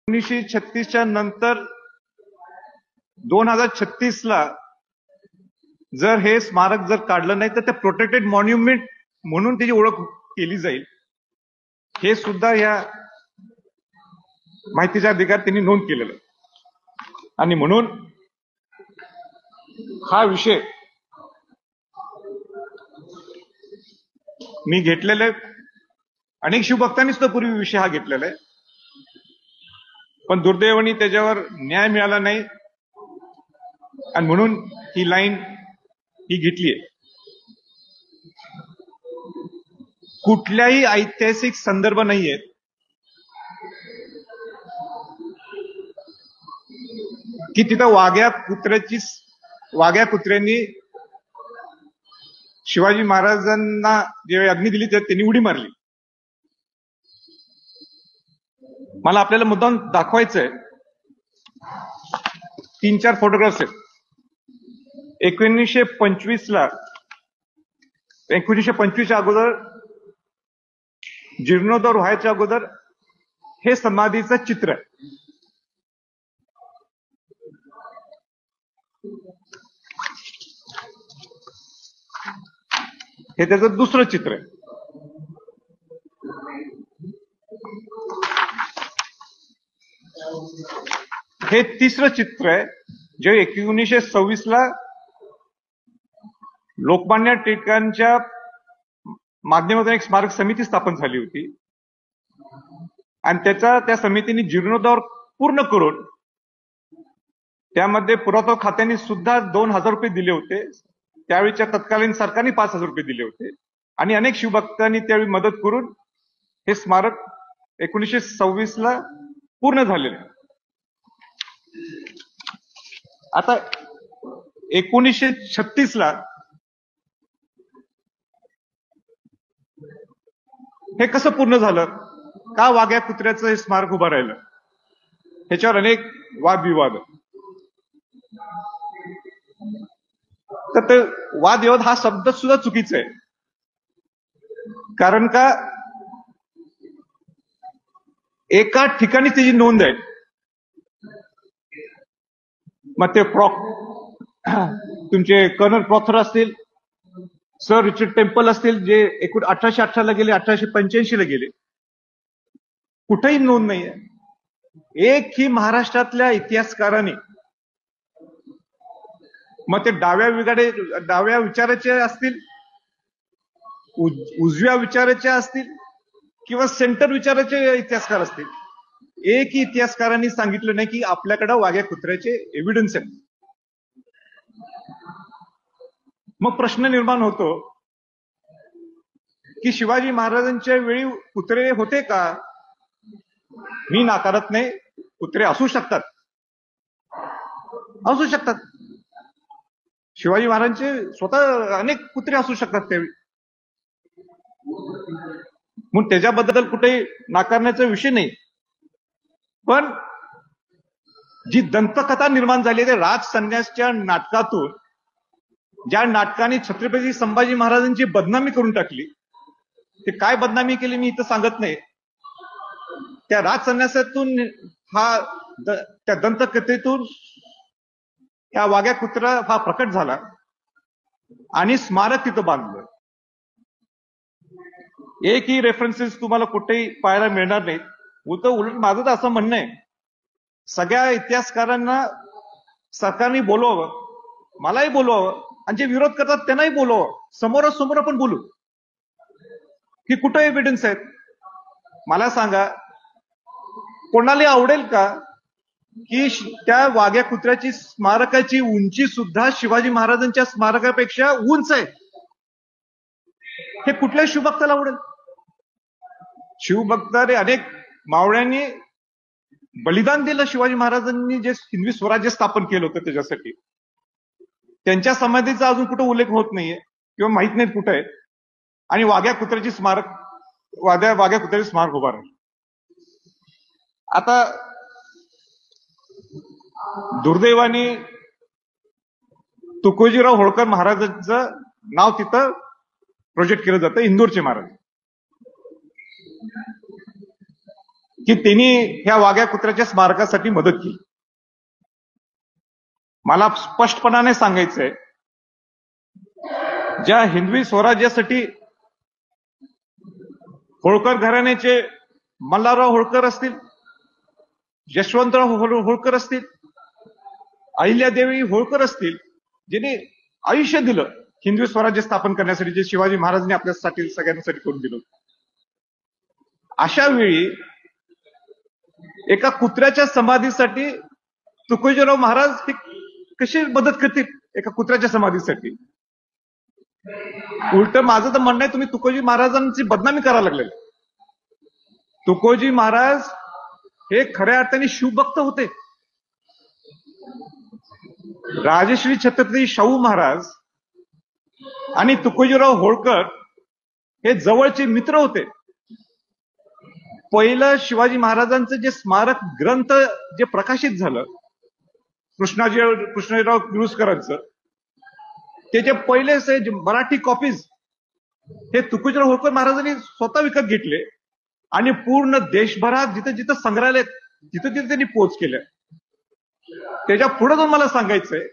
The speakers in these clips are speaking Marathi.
1936च्या नंतर 2036ला जर हे स्मारक जर काढलं नाही तर ते प्रोटेक्टेड मॉन्युमेंट म्हणून त्याची ओळख केली जाईल, हे सुद्धा या माहितीच्या अधिकार त्यांनी नोंद केलेलं आहे. आणि म्हणून हा विषय मी घेतलेला आहे. अनेक शिवभक्तांनीच तो पूर्वी विषय हा घेतलेला आहे, पण दुर्दैवाने त्याच्यावर न्याय मिळाला नाही आणि म्हणून ही लाईन ही घेतलीय. कुठल्याही ऐतिहासिक संदर्भ नाहीये की तिथं वाघ्या कुत्र्यांनी शिवाजी महाराजांना जे अग्नी दिली तर त्यांनी उडी मारली. मला आपल्याला मुद्दाम दाखवायचंय. 3-4 फोटोग्राफ्स आहेत. 1925च्या अगोदर, जीर्णोद्धार व्हायच्या अगोदर हे समाधीचं चित्र आहे. हे त्याचं दुसरं चित्र आहे. हे तिसरं चित्र आहे जे 1926ला लोकमान्य टिळकांच्या माध्यमातून एक स्मारक समिती स्थापन झाली होती आणि त्या समितीने जीर्णोद्धार पूर्ण करून त्यामध्ये पुरातत्व खात्याने सुद्धा 2,000 रुपये दिले होते. त्यावेळीच्या तत्कालीन सरकारने 5,000 रुपये दिले होते आणि अनेक शिवभक्तांनी त्यावेळी मदत करून हे स्मारक 1926ला पूर्ण झालेलं आहे. आता 1936ला हे कसं पूर्ण झालं, का वाघ्या कुत्र्याचं हे स्मारक उभं राहिलं, ह्याच्यावर अनेक वादविवाद. तर ते वादविवाद हा शब्द सुद्धा चुकीचा आहे. कारण का एका ठिकाणी त्याची नोंद आहे. मग ते तुमचे कर्नल प्रॉथर असतील, सर रिचर्ड टेम्पल असतील, जे 1818ला गेले, 1885ला गेले, कुठेही नोंद नाहीये. एक ही महाराष्ट्रातल्या इतिहासकारांनी, मग ते डाव्या विचाराचे असतील, उजव्या विचाराचे असतील किंवा सेंटर विचाराचे इतिहासकार असतील, एकही इतिहासकारांनी सांगितलं नाही की आपल्याकडे वाघ्या कुत्र्याचे एव्हिडन्स आहेत. मग प्रश्न निर्माण होतो की शिवाजी महाराजांच्या वेळी कुत्रे होते का? मी नाकारत नाही, कुत्रे असू शकतात. शिवाजी महाराजांचे स्वतः अनेक कुत्रे असू शकतात त्यावेळी, म्हणून त्याच्याबद्दल कुठेही नाकारण्याचा विषय नाही. पण जी दंतकथा निर्माण झाली ते राज संन्यासच्या नाटकातून, ज्या नाटकाने छत्रपती संभाजी महाराजांची बदनामी करून टाकली, ते काय बदनामी केली मी इथं सांगत नाही. त्या राज संन्यासातून त्या दंतकथेतून या वाघ्या कुत्रा हा प्रकट झाला आणि स्मारक तिथं बांधलं. एकही रेफरन्सेस तुम्हाला कुठेही पाहायला मिळणार नाहीत. उलट माझं तर असं म्हणणं आहे, सगळ्या इतिहासकारांना सरकारने बोलवावं, मलाही बोलवावं, आणि जे विरोध करतात त्यांनाही बोलवावं. समोरासमोर आपण बोलू की कुठं एव्हिडन्स आहेत. मला सांगा, कोणाला आवडेल का की त्या वाघ्या कुत्र्याची स्मारकाची उंची सुद्धा शिवाजी महाराजांच्या स्मारकापेक्षा उंच आहे? हे कुठल्या शिवभक्ताला आवडेल? शिवभक्ताने अनेक मावळ्यांनी बलिदान दिलं. शिवाजी महाराजांनी जे हिंदवी स्वराज्य स्थापन केलं होतं त्याच्यासाठी, त्यांच्या समाधीचा अजून कुठं उल्लेख होत नाहीये किंवा माहित नाही कुठं आहे. आणि वाघ्या कुत्र्याची स्मारक उभा राहील. आता दुर्दैवाने तुकोजीराव होळकर महाराजांचं नाव तिथं प्रोजेक्ट केलं जातं, इंदोरचे महाराज. की त्यांनी ह्या वाघ्या कुत्र्याच्या स्मारकासाठी मदत केली. मला स्पष्टपणाने सांगायचंय, ज्या हिंदवी स्वराज्यासाठी होळकर घराण्याचे मल्हारराव होळकर असतील, यशवंतराव होळकर असतील, अहिल्यादेवी होळकर असतील, ज्यांनी आयुष्य दिलं हिंदवी स्वराज्य स्थापन करण्यासाठी, जे शिवाजी महाराजांनी आपल्यासाठी सगळ्यांसाठी करून दिलं. अशा वेळी एका कुत्र्याच्या समाधीसाठी तुकोजीराव महाराज हे कशी मदत करतील? एका कुत्र्याच्या समाधीसाठी. उलट माझं तर म्हणणं आहे, तुम्ही तुकोजी महाराजांची बदनामी करायला लागलेले. तुकोजी महाराज हे खऱ्या अर्थाने शिवभक्त होते. राजश्री छत्रपती शाहू महाराज आणि तुकोजीराव होळकर हे जवळचे मित्र होते. पहिलं शिवाजी महाराजांचं जे स्मारक ग्रंथ जे प्रकाशित झालं कृष्णराव किर्लोस्करांचं, त्याचे पहिले मराठी कॉपीज हे तुकोजीराव होळकर महाराजांनी स्वतः विकत घेतले आणि पूर्ण देशभरात जिथे जिथे संग्रहालय तिथे तिथे त्यांनी पोच केले. त्याच्या पुढे जाऊन मला सांगायचंय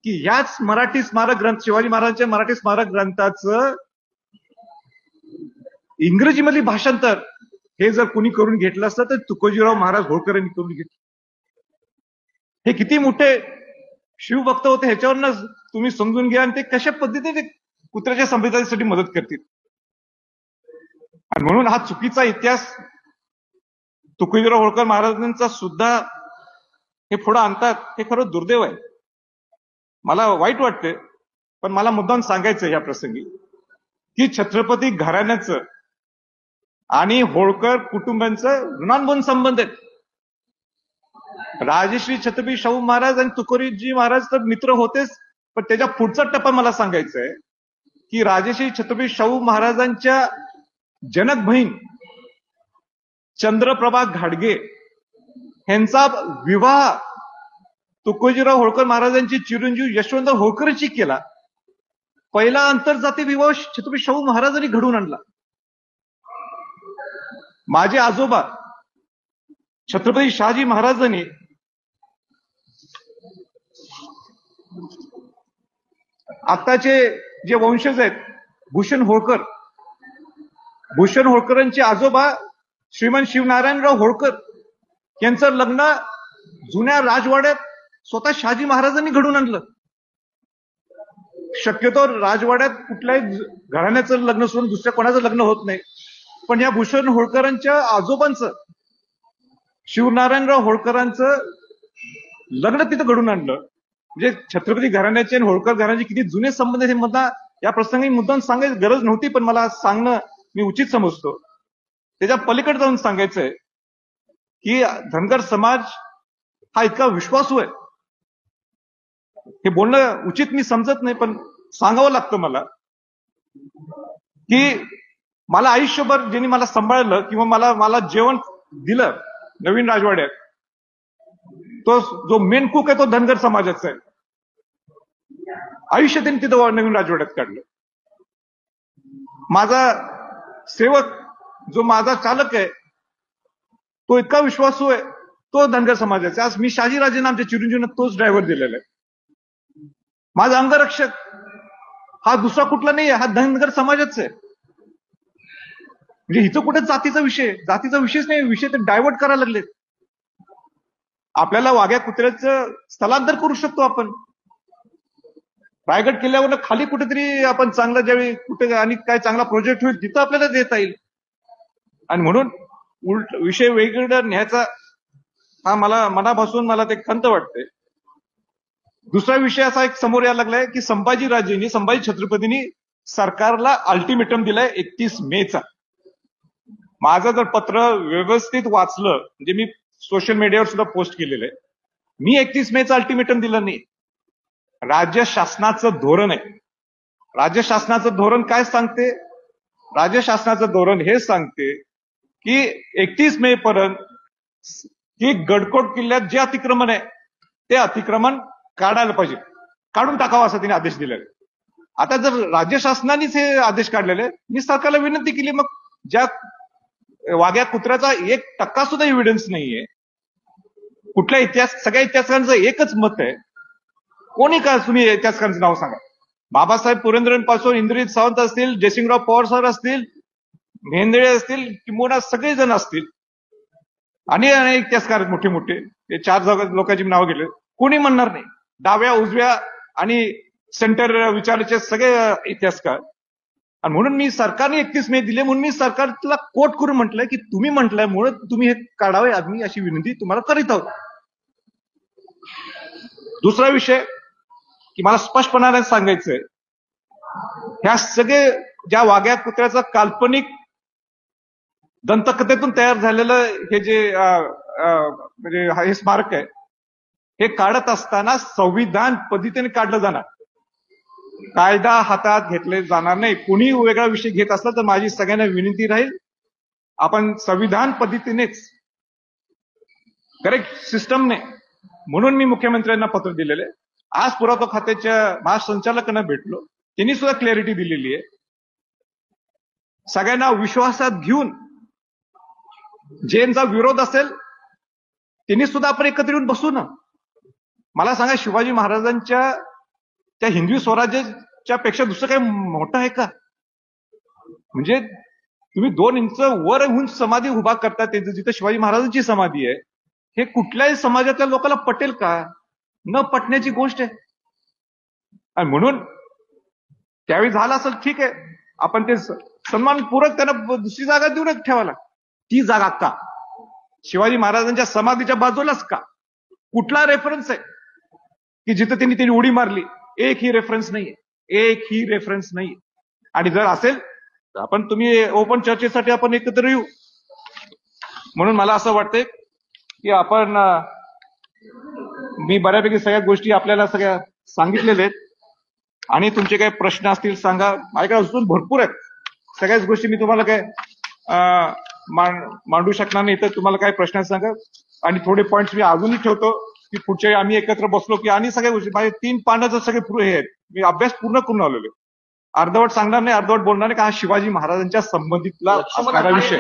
की ह्याच मराठी स्मारक ग्रंथ, शिवाजी महाराजांच्या मराठी स्मारक ग्रंथाचं इंग्रजीमधली भाषांतर हे जर कोणी करून घेतलं असतं तर तुकोजीराव महाराज होळकर यांनी करून घेतलं. हे किती मोठे शिवभक्त होते ह्याच्यावरनं तुम्ही समजून घ्या, आणि ते कशा पद्धतीने कुत्र्याच्या संविधानासाठी मदत करतील. आणि म्हणून हा चुकीचा इतिहास तुकोजीराव होळकर महाराजांचा सुद्धा हे पुढे आणतात, हे खरं दुर्दैव आहे. मला वाईट वाटते, पण मला मुद्दाम सांगायचं या प्रसंगी की छत्रपती घराण्याचं आणि होळकर कुटुंबांचं ऋणानुबंध संबंध आहेत. राजश्री छत्रपती शाहू महाराज आणि तुकोजी महाराज तर मित्र होतेच, पण त्याच्या पुढचा टप्पा मला सांगायचा आहे की राजश्री छत्रपती शाहू महाराजांच्या जनक बहीण चंद्रप्रभा घाडगे यांचा विवाह तुकोजीराव होळकर महाराजांचे चिरंजीव यशवंतराव होळकरशी केला. पहिला आंतरजातीय विवाह छत्रपती शाहू महाराजांनी घडवून आणला. माझे आजोबा छत्रपती शहाजी महाराजांनी आताचे जे वंशज आहेत भूषण होळकरांचे आजोबा श्रीमंत शिवनारायणराव होळकर यांचं लग्न जुन्या राजवाड्यात स्वतः शहाजी महाराजांनी घडवून आणलं. शक्यतो राजवाड्यात कुठल्याही घराण्याचं लग्न सोडून दुसऱ्या कोणाचं लग्न होत नाही, पण या भूषण होळकरांच्या आजोबांचं शिवनारायणराव होळकरांचं लग्न तिथं घडून आणलं. म्हणजे छत्रपती घराण्याचे आणि होळकर घराण्याचे किती जुने संबंध हे मला या प्रसंगी मुद्दाम सांगायची गरज नव्हती, पण मला सांगणं मी उचित समजतो. त्याच्या पलीकडे जाऊन सांगायचंय की धनगर समाज हा इतका विश्वासू आहे, हे बोलणं उचित मी समजत नाही, पण सांगावं लागतं मला की मला आयुष्यभर ज्यांनी मला सांभाळलं किंवा मला जेवण दिलं नवीन राजवाड्यात, तो जो मेन कुक आहे तो धनगर समाजाचा आहे. आयुष्य त्यांनी तिथं नवीन राजवाड्यात काढलं. माझा सेवक जो माझा चालक आहे तो इतका विश्वासू आहे, तो धनगर समाजाचा. आज मी शहाजीराजेंना आमच्या चिरंजीवनं तोच ड्रायव्हर दिलेला आहे. माझा अंगरक्षक हा दुसरा कुठला नाही आहे, हा धनगर समाजाचा आहे. म्हणजे इथं कुठे जातीचा विषयच नाही, विषय ते डायव्हर्ट करायला लागलेत. आपल्याला वाघ्या कुत्र्याचं स्थलांतर करू शकतो आपण. रायगड किल्ल्यावरनं खाली कुठेतरी आपण चांगला ज्यावेळी कुठे आणि काय चांगला प्रोजेक्ट होईल तिथं आपल्याला देता येईल. आणि म्हणून उलट विषय वेगवेगळा न्यायचा हा मला मनापासून मला ते खंत वाटते. दुसरा विषय असा एक समोर यायला लागलाय की संभाजी छत्रपतींनी सरकारला अल्टिमेटम दिलाय 31 मेचा. माझं जर पत्र व्यवस्थित वाचलं, म्हणजे मी सोशल मीडियावर सुद्धा पोस्ट केलेलं आहे, मी 31 मेचं अल्टिमेटम दिलं नाही. राज्य शासनाचं धोरण आहे. राज्य शासनाचं धोरण काय सांगते? राज्य शासनाचं धोरण हे सांगते की 31 मे पर्यंत की गडकोट किल्ल्यात जे अतिक्रमण आहे ते अतिक्रमण काढायला पाहिजे, काढून टाकावं असं तिने आदेश दिलेला. आता जर राज्य शासनानेच हे आदेश काढलेले, मी सरकारला विनंती केली, मग ज्या वाघ्या कुत्र्याचा 1% सुद्धा एव्हिडन्स नाहीये. कुठल्या सगळ्या इतिहासकारांचं एकच मत आहे. कोणी का तुम्ही इतिहासकारांचं नाव सांगा. बाबासाहेब पुरंदरेंपासून इंद्रजित सावंत असतील, जयसिंगराव पवार सर असतील, भेंदळे असतील, किंबहुना सगळेजण असतील, आणि अनेक इतिहासकार मोठे मोठे, ते 4 लोकांची नावं घेतले, कोणी म्हणणार नाही. डाव्या उजव्या आणि सेंटर विचाराचे सगळे इतिहासकार. आणि म्हणून मी सरकारने 31 मे दिले, म्हणून मी सरकारला कोट करून म्हटलंय की तुम्ही म्हटलंय म्हणून तुम्ही हे काढावे, आम्ही अशी विनंती तुम्हाला करीत आहोत. दुसरा विषय की मला स्पष्टपणाने सांगायचंय, ह्या सगळे ज्या वाघ्या कुत्र्याचा काल्पनिक दंतकथेतून तयार झालेलं हे जे म्हणजे हे स्मारक आहे, हे काढत असताना संविधान पद्धतीने काढलं जाणार, कायदा हातात घेतले जाणार नाही. कुणी वेगळा विषय घेत असला तर माझी सगळ्यांना विनंती राहील, आपण संविधान पद्धतीनेच करेक्ट सिस्टमने. म्हणून मी मुख्यमंत्र्यांना पत्र दिलेले. आज पुरातत्व खात्याच्या महासंचालकांना भेटलो, त्यांनी सुद्धा क्लॅरिटी दिलेली आहे. सगळ्यांना विश्वासात घेऊन ज्यांचा विरोध असेल त्यांनी सुद्धा आपण एकत्र येऊन बसू ना. मला सांगा, शिवाजी महाराजांच्या त्या हिंदवी स्वराज्याच्या पेक्षा दुसरं काही मोठं आहे का? म्हणजे तुम्ही 2 इंच वर होऊन समाधी उभा करता, जिथं शिवाजी महाराजांची समाधी आहे, हे कुठल्याही समाजातल्या लोकांना पटेल का? न पटण्याची गोष्ट आहे. आणि म्हणून त्यावेळी झालं असेल, ठीक आहे, आपण ते सन्मानपूर्वक त्यांना दुसरी जागा देऊनच ठेवायला. ती जागा का शिवाजी महाराजांच्या समाधीच्या बाजूलाच का? कुठला रेफरन्स आहे की जिथं त्यांनी उडी मारली? एकही रेफरन्स नाहीये, एकही रेफरन्स नाहीये. आणि जर असेल तर आपण तुम्ही ओपन चर्चेसाठी आपण एकत्र येऊ. म्हणून मला असं वाटतंय की आपण मी बऱ्यापैकी सगळ्या गोष्टी आपल्याला सगळ्या सांगितलेल्या आहेत. आणि तुमचे काही प्रश्न असतील सांगा, माझ्याकडे अजून भरपूर आहेत. सगळ्याच गोष्टी मी तुम्हाला काय मांडू शकणार नाही, तर तुम्हाला काय प्रश्न सांगा. आणि थोडे पॉईंट्स मी अजूनही ठेवतो की पुढच्या वेळी आम्ही एकत्र बसलो की आणि सगळ्या गोष्टी माझे 3 पानाचं सगळे हे आहेत, मी अभ्यास पूर्ण करून आलेलो. अर्धवट सांगणार नाही, अर्धवट बोलणार नाही, का हा शिवाजी महाराजांच्या संबंधितला असणारा विषय.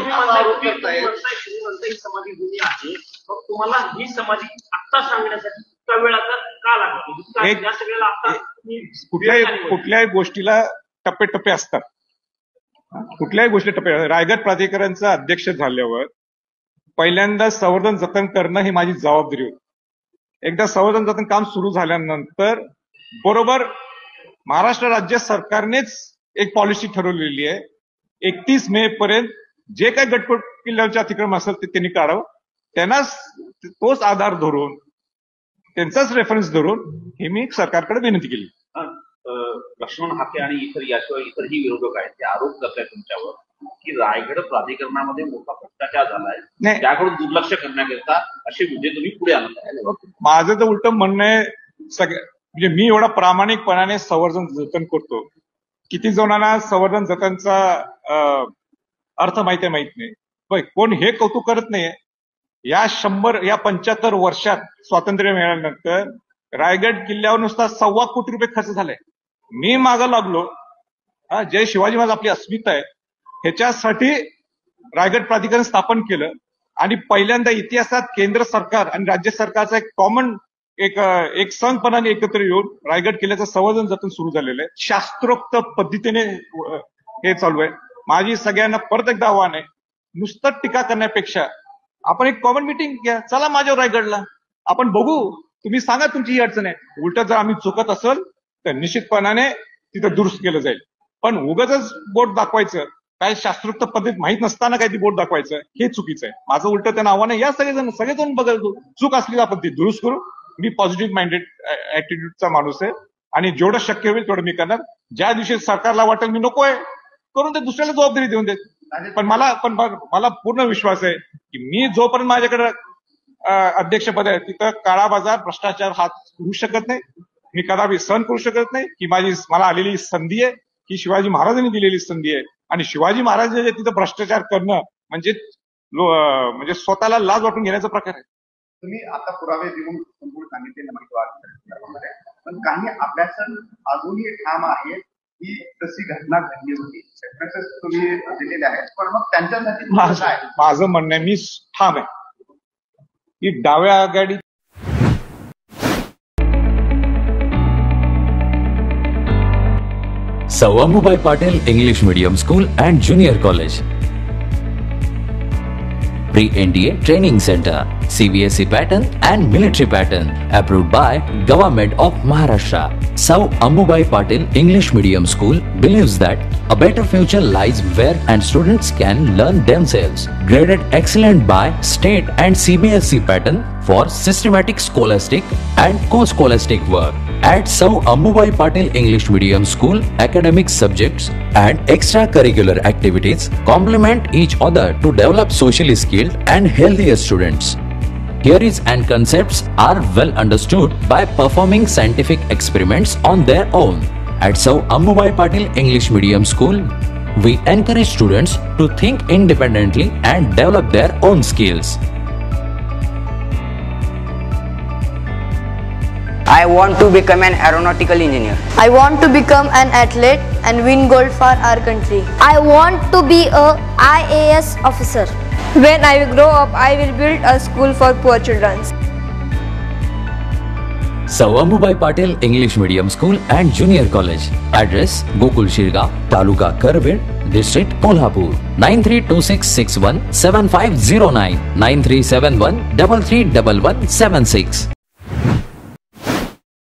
समाधी आहे, तुम्हाला ही समाधी आत्ता सांगण्यासाठी इतका वेळ का लागला? कुठल्याही गोष्टीला टप्पे असतात. कुठल्याही गोष्टी टप्पे. रायगड प्राधिकरणचा अध्यक्ष झाल्यावर पहिल्यांदा संवर्धन जतन करणं ही माझी जबाबदारी होती. एकदा संवर्धन जतन काम सुरू झाल्यानंतर बरोबर महाराष्ट्र राज्य सरकारनेच एक पॉलिसी ठरवलेली आहे, 31 मे पर्यंत जे काही गडकोट किल्ल्याचे अतिक्रमण असेल ते त्यांनी काढावं. त्यांनाच तोच आधार धरून, त्यांचाच रेफरन्स धरून हे मी सरकारकडे विनंती केली. लक्ष्मण हाके आणि याशिवाय इतरही विरोधक आहेत, ते आरोप करतायत तुमच्यावर की रायगड प्राधिकरणामध्ये मोठा भ्रष्टाचार झालाय, त्याकडून दुर्लक्ष करण्याकरिता असे मुद्दे तुम्ही पुढे आणताय. माझं तर उलट म्हणणं आहे, म्हणजे मी एवढा प्रामाणिकपणाने संवर्धन जतन करतो, किती जणांना संवर्धन जतनचा अर्थ माहित नाही. कोण हे कौतुक करत नाहीये. या 75 वर्षात स्वातंत्र्य मिळाल्यानंतर रायगड किल्ल्यावर नुसता 1.25 कोटी रुपये खर्च झालाय. मी मागं लागलो, जय शिवाजी महाराज आपली अस्मिता आहे, ह्याच्यासाठी रायगड प्राधिकरण स्थापन केलं. आणि पहिल्यांदा इतिहासात केंद्र सरकार आणि राज्य सरकारचा एक कॉमन एक संघपणाने एकत्र येऊन रायगड किल्ल्याचं संवर्धन जतन सुरू झालेलं आहे. शास्त्रोक्त पद्धतीने हे चालू आहे. माझी सगळ्यांना परत एकदा आव्हान आहे, नुसतं टीका करण्यापेक्षा आपण एक कॉमन मिटिंग घ्या, चला माझ्यावर रायगडला, आपण बघू, तुम्ही सांगा तुमची ही अडचण आहे. उलट जर आम्ही चुकत असेल तर निश्चितपणाने तिथं दुरुस्त केलं जाईल. पण उगाच बोट दाखवायचं, काय शास्त्रोक्त पद्धत माहित नसताना काय ती बोट दाखवायचं, हे चुकीचं आहे. माझं उलट त्यांना आव्हान आहे, या सगळेजण बघायला चूक असलेली आपण ती दुरुस्त करू. मी पॉझिटिव्ह माइंडेड ऍटिट्यूडचा माणूस आहे आणि जेवढं शक्य होईल तेवढं मी करणार. ज्या दिवशी सरकारला वाटेल मी नकोय करून ते दुसऱ्याला जबाबदारी देऊन देत. पण मला पूर्ण विश्वास आहे की मी जोपर्यंत माझ्याकडे अध्यक्षपद आहे तिथं काळा बाजार भ्रष्टाचार हा होऊ शकत नाही. मी कदापि सहन करू शकत नाही की मला आलेली संधी आहे, की शिवाजी महाराजांनी दिलेली संधी आहे. आणि शिवाजी महाराजांचे तिथं भ्रष्टाचार करणं म्हणजे स्वतःला लाज वाटून घेण्याचा प्रकार आहे. तुम्ही आता पुरावे देऊन संपूर्ण सांगितले, पण काही अभ्यासक अजूनही ठाम आहेत ही तशी घटना घडली होती रेफरन्सेस तुम्ही दिलेले आहेत, पण मग त्यांच्यासाठी तुमचं काय? माझं म्हणणं आहे, मी ठाम आहे की डाव्या आघाडी Sir Ammubai Patil English Medium School and Junior College. Pre-NDA Training Center, CBSE pattern and military pattern, approved by Government of Maharashtra. Sir Ammubai Patil English Medium School believes that a better future lies where and students can learn themselves. Graded excellent by state and CBSE pattern for systematic scholastic and co-scholastic work. At Sir Ammubai Patil English Medium School, academic subjects and extracurricular activities complement each other to develop socially skilled and healthier students. Theories and concepts are well understood by performing scientific experiments on their own. At Sir Ammubai Patil English Medium School, we encourage students to think independently and develop their own skills. I want to become an aeronautical engineer. I want to become an athlete and win gold for our country. I want to be a IAS officer. When I grow up, I will build a school for poor children. Sir Ammubai Patil English Medium School and Junior College. Address: Gokul Shirga, Taluka Karved, District Kolhapur. 9326617509, 9371331176.